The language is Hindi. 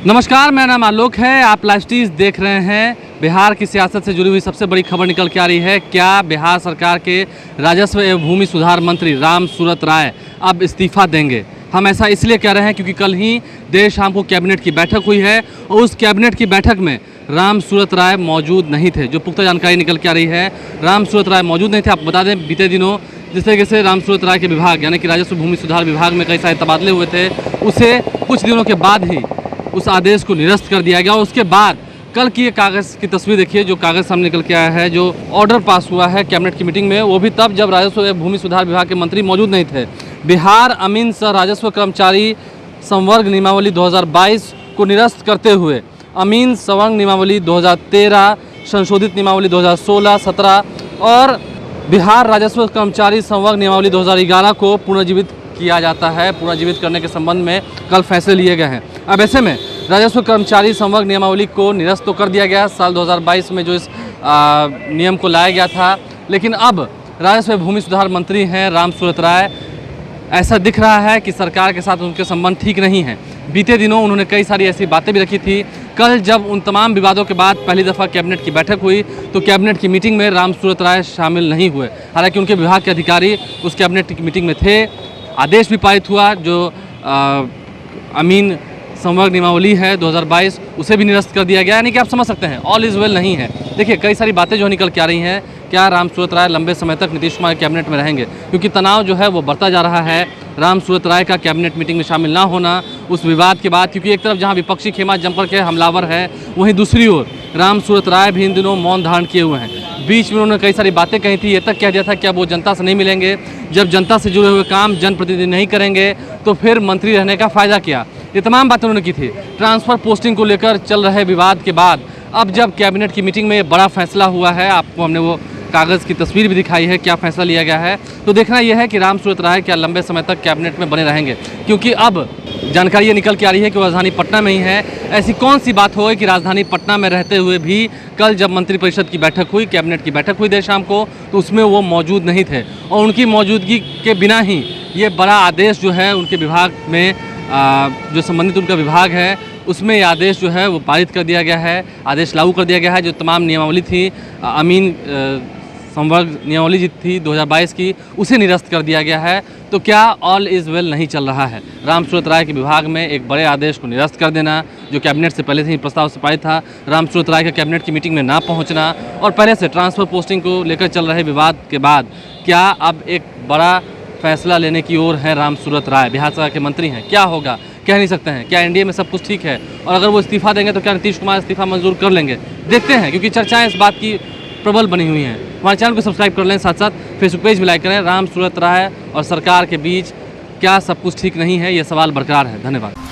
नमस्कार, मेरा नाम आलोक है। आप लाइव देख रहे हैं। बिहार की सियासत से जुड़ी हुई सबसे बड़ी खबर निकल के आ रही है। क्या बिहार सरकार के राजस्व एवं भूमि सुधार मंत्री राम सूरत राय अब इस्तीफा देंगे? हम ऐसा इसलिए कह रहे हैं क्योंकि कल ही देर शाम को कैबिनेट की बैठक हुई है और उस कैबिनेट की बैठक में राम सूरत राय मौजूद नहीं थे। जो पुख्ता जानकारी निकल के आ रही है, राम सूरत राय मौजूद नहीं थे। आपको बता दें, बीते दिनों जिस तरीके से राम सूरत राय के विभाग यानी कि राजस्व भूमि सुधार विभाग में कई सारे तबादले हुए थे, उसे कुछ दिनों के बाद ही उस आदेश को निरस्त कर दिया गया। और उसके बाद कल की ये कागज़ की तस्वीर देखिए, जो कागज़ सामने निकल के आया है, जो ऑर्डर पास हुआ है कैबिनेट की मीटिंग में, वो भी तब जब राजस्व एवं भूमि सुधार विभाग के मंत्री मौजूद नहीं थे। बिहार अमीन सह राजस्व कर्मचारी संवर्ग नियमावली 2022 को निरस्त करते हुए अमीन संवर्ग नियमावली 2013, संशोधित नियमावली 2016-17 और बिहार राजस्व कर्मचारी संवर्ग नियमावली 2011 को पुनर्जीवित किया जाता है। पुनर्जीवित करने के संबंध में कल फैसले लिए गए हैं। अब ऐसे में राजस्व कर्मचारी संवर्ग नियमावली को निरस्त तो कर दिया गया साल 2022 में जो इस नियम को लाया गया था, लेकिन अब राजस्व भूमि सुधार मंत्री हैं राम सूरत राय। ऐसा दिख रहा है कि सरकार के साथ उनके संबंध ठीक नहीं हैं। बीते दिनों उन्होंने कई सारी ऐसी बातें भी रखी थी। कल जब उन तमाम विवादों के बाद पहली दफ़ा कैबिनेट की बैठक हुई तो कैबिनेट की मीटिंग में राम सूरत राय शामिल नहीं हुए। हालांकि उनके विभाग के अधिकारी उस कैबिनेट की मीटिंग में थे। आदेश भी पारित हुआ, जो अमीन संवर्ग नियमावली है 2022 उसे भी निरस्त कर दिया गया। यानी कि आप समझ सकते हैं ऑल इज़ वेल नहीं है। देखिए, कई सारी बातें जो निकल के आ रही हैं। क्या राम सूरत राय लंबे समय तक नीतीश कुमार कैबिनेट में रहेंगे? क्योंकि तनाव जो है वो बढ़ता जा रहा है राम सूरत राय का कैबिनेट मीटिंग में शामिल ना होना उस विवाद के बाद। क्योंकि एक तरफ जहां विपक्षी खेमा जमकर के हमलावर है, वहीं दूसरी ओर राम सूरत राय भी इन दिनों मौन धारण किए हुए हैं। बीच में उन्होंने कई सारी बातें कही थी। ये तक कह दिया था कि अब वो जनता से नहीं मिलेंगे। जब जनता से जुड़े हुए काम जनप्रतिनिधि नहीं करेंगे तो फिर मंत्री रहने का फ़ायदा क्या? ये तमाम बातें उन्होंने की थी। ट्रांसफ़र पोस्टिंग को लेकर चल रहे विवाद के बाद अब जब कैबिनेट की मीटिंग में ये बड़ा फैसला हुआ है, आपको हमने वो कागज़ की तस्वीर भी दिखाई है, क्या फैसला लिया गया है, तो देखना यह है कि राम सूरत राय क्या लंबे समय तक कैबिनेट में बने रहेंगे। क्योंकि अब जानकारी ये निकल के आ रही है कि वो राजधानी पटना में ही है। ऐसी कौन सी बात हो कि राजधानी पटना में रहते हुए भी कल जब मंत्रिपरिषद की बैठक हुई, कैबिनेट की बैठक हुई देर शाम को, तो उसमें वो मौजूद नहीं थे। और उनकी मौजूदगी के बिना ही ये बड़ा आदेश जो है उनके विभाग में जो संबंधित उनका विभाग है उसमें ये आदेश जो है वो पारित कर दिया गया है, आदेश लागू कर दिया गया है। जो तमाम नियमावली थी अमीन संवर्ग नियमावली जी थी 2022 की, उसे निरस्त कर दिया गया है। तो क्या ऑल इज़ वेल नहीं चल रहा है? राम सूरत राय के विभाग में एक बड़े आदेश को निरस्त कर देना, जो कैबिनेट से पहले से ही प्रस्ताव से पारित था, राम सूरत राय का कैबिनेट की मीटिंग में ना पहुंचना और पहले से ट्रांसफ़र पोस्टिंग को लेकर चल रहे विवाद के बाद क्या अब एक बड़ा फैसला लेने की ओर है राम सूरत राय? बिहार सरकार के मंत्री हैं, क्या होगा कह नहीं सकते हैं। क्या एनडीए में सब कुछ ठीक है? और अगर वो इस्तीफा देंगे तो क्या नीतीश कुमार इस्तीफा मंजूर कर लेंगे? देखते हैं, क्योंकि चर्चाएं इस बात की प्रबल बनी हुई हैं। हमारे चैनल को सब्सक्राइब कर लें, साथ साथ फेसबुक पेज भी लाइक करें। राम सूरत राय और सरकार के बीच क्या सब कुछ ठीक नहीं है? ये सवाल बरकरार है। धन्यवाद।